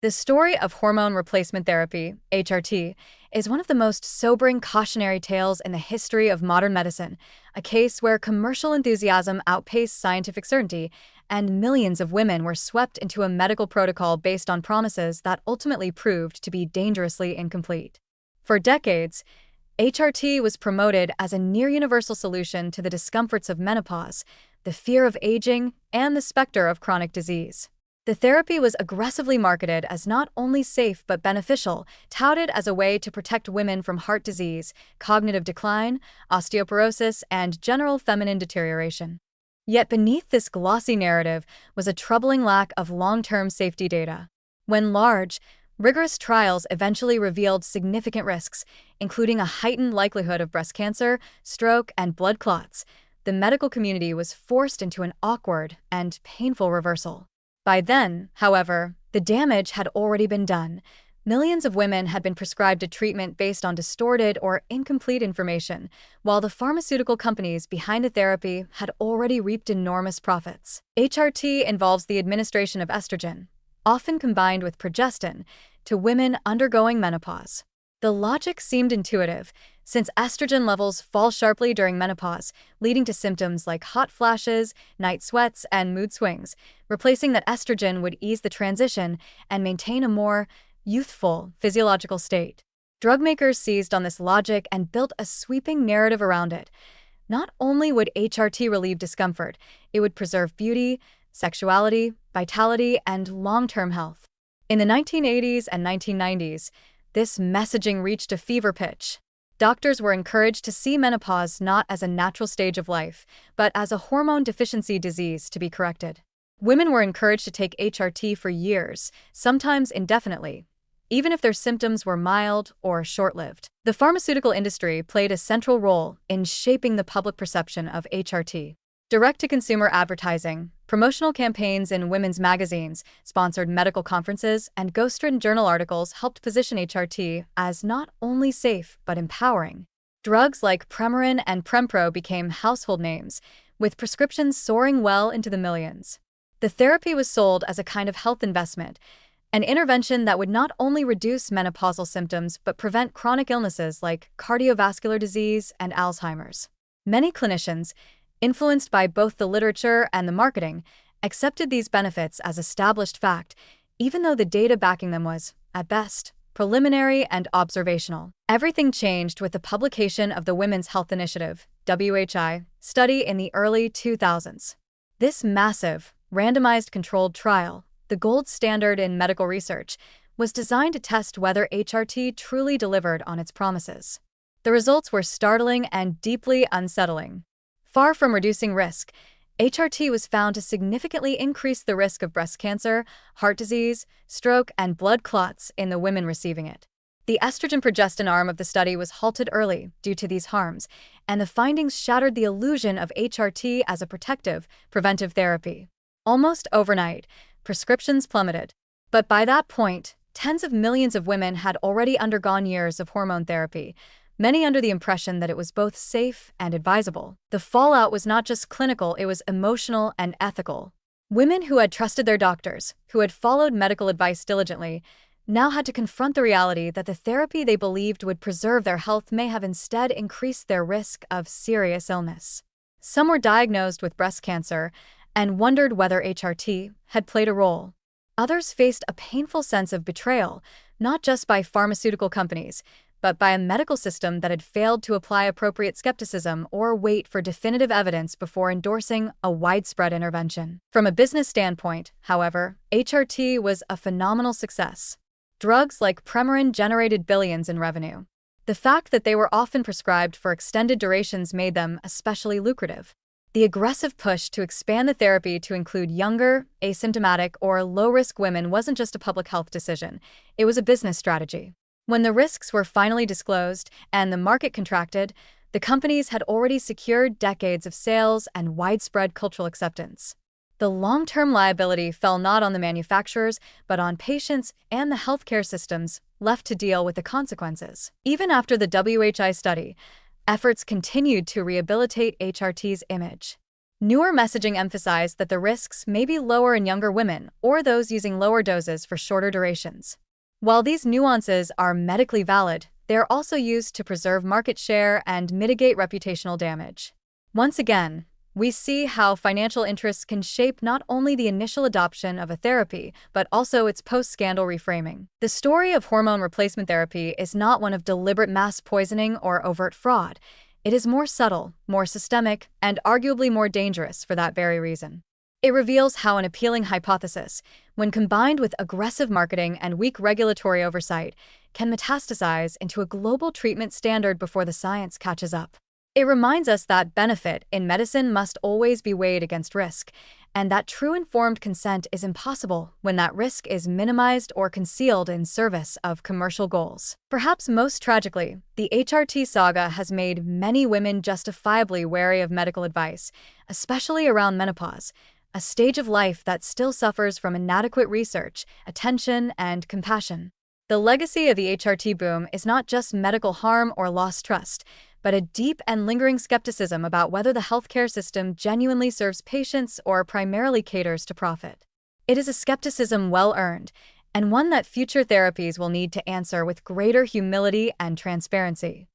The story of hormone replacement therapy, HRT, is one of the most sobering cautionary tales in the history of modern medicine, a case where commercial enthusiasm outpaced scientific certainty, and millions of women were swept into a medical protocol based on promises that ultimately proved to be dangerously incomplete. For decades, HRT was promoted as a near-universal solution to the discomforts of menopause, the fear of aging, and the specter of chronic disease. The therapy was aggressively marketed as not only safe but beneficial, touted as a way to protect women from heart disease, cognitive decline, osteoporosis, and general feminine deterioration. Yet beneath this glossy narrative was a troubling lack of long-term safety data. When large, rigorous trials eventually revealed significant risks, including a heightened likelihood of breast cancer, stroke, and blood clots, the medical community was forced into an awkward and painful reversal. By then, however, the damage had already been done. Millions of women had been prescribed a treatment based on distorted or incomplete information, while the pharmaceutical companies behind the therapy had already reaped enormous profits. HRT involves the administration of estrogen, often combined with progestin, to women undergoing menopause. The logic seemed intuitive, since estrogen levels fall sharply during menopause, leading to symptoms like hot flashes, night sweats, and mood swings. Replacing that estrogen would ease the transition and maintain a more youthful physiological state. Drug makers seized on this logic and built a sweeping narrative around it. Not only would HRT relieve discomfort, it would preserve beauty, sexuality, vitality, and long-term health. In the 1980s and 1990s, this messaging reached a fever pitch. Doctors were encouraged to see menopause not as a natural stage of life, but as a hormone deficiency disease to be corrected. Women were encouraged to take HRT for years, sometimes indefinitely, even if their symptoms were mild or short-lived. The pharmaceutical industry played a central role in shaping the public perception of HRT. Direct-to-consumer advertising, promotional campaigns in women's magazines, sponsored medical conferences, and ghostwritten journal articles helped position HRT as not only safe but empowering. Drugs like Premarin and Prempro became household names, with prescriptions soaring well into the millions. The therapy was sold as a kind of health investment, an intervention that would not only reduce menopausal symptoms but prevent chronic illnesses like cardiovascular disease and Alzheimer's. Many clinicians, influenced by both the literature and the marketing, accepted these benefits as established fact, even though the data backing them was, at best, preliminary and observational. Everything changed with the publication of the Women's Health Initiative, WHI, study in the early 2000s. This massive, randomized controlled trial, the gold standard in medical research, was designed to test whether HRT truly delivered on its promises. The results were startling and deeply unsettling. Far from reducing risk, HRT was found to significantly increase the risk of breast cancer, heart disease, stroke, and blood clots in the women receiving it. The estrogen-progestin arm of the study was halted early due to these harms, and the findings shattered the illusion of HRT as a protective, preventive therapy. Almost overnight, prescriptions plummeted. But by that point, tens of millions of women had already undergone years of hormone therapy, many under the impression that it was both safe and advisable. The fallout was not just clinical, it was emotional and ethical. Women who had trusted their doctors, who had followed medical advice diligently, now had to confront the reality that the therapy they believed would preserve their health may have instead increased their risk of serious illness. Some were diagnosed with breast cancer and wondered whether HRT had played a role. Others faced a painful sense of betrayal, not just by pharmaceutical companies, but by a medical system that had failed to apply appropriate skepticism or wait for definitive evidence before endorsing a widespread intervention. From a business standpoint, however, HRT was a phenomenal success. Drugs like Premarin generated billions in revenue. The fact that they were often prescribed for extended durations made them especially lucrative. The aggressive push to expand the therapy to include younger, asymptomatic, or low-risk women wasn't just a public health decision, it was a business strategy. When the risks were finally disclosed and the market contracted, the companies had already secured decades of sales and widespread cultural acceptance. The long-term liability fell not on the manufacturers, but on patients and the healthcare systems left to deal with the consequences. Even after the WHI study, efforts continued to rehabilitate HRT's image. Newer messaging emphasized that the risks may be lower in younger women or those using lower doses for shorter durations. While these nuances are medically valid, they are also used to preserve market share and mitigate reputational damage. Once again, we see how financial interests can shape not only the initial adoption of a therapy, but also its post-scandal reframing. The story of hormone replacement therapy is not one of deliberate mass poisoning or overt fraud. It is more subtle, more systemic, and arguably more dangerous for that very reason. It reveals how an appealing hypothesis, when combined with aggressive marketing and weak regulatory oversight, can metastasize into a global treatment standard before the science catches up. It reminds us that benefit in medicine must always be weighed against risk, and that true informed consent is impossible when that risk is minimized or concealed in service of commercial goals. Perhaps most tragically, the HRT saga has made many women justifiably wary of medical advice, especially around menopause, a stage of life that still suffers from inadequate research, attention, and compassion. The legacy of the HRT boom is not just medical harm or lost trust, but a deep and lingering skepticism about whether the healthcare system genuinely serves patients or primarily caters to profit. It is a skepticism well-earned, and one that future therapies will need to answer with greater humility and transparency.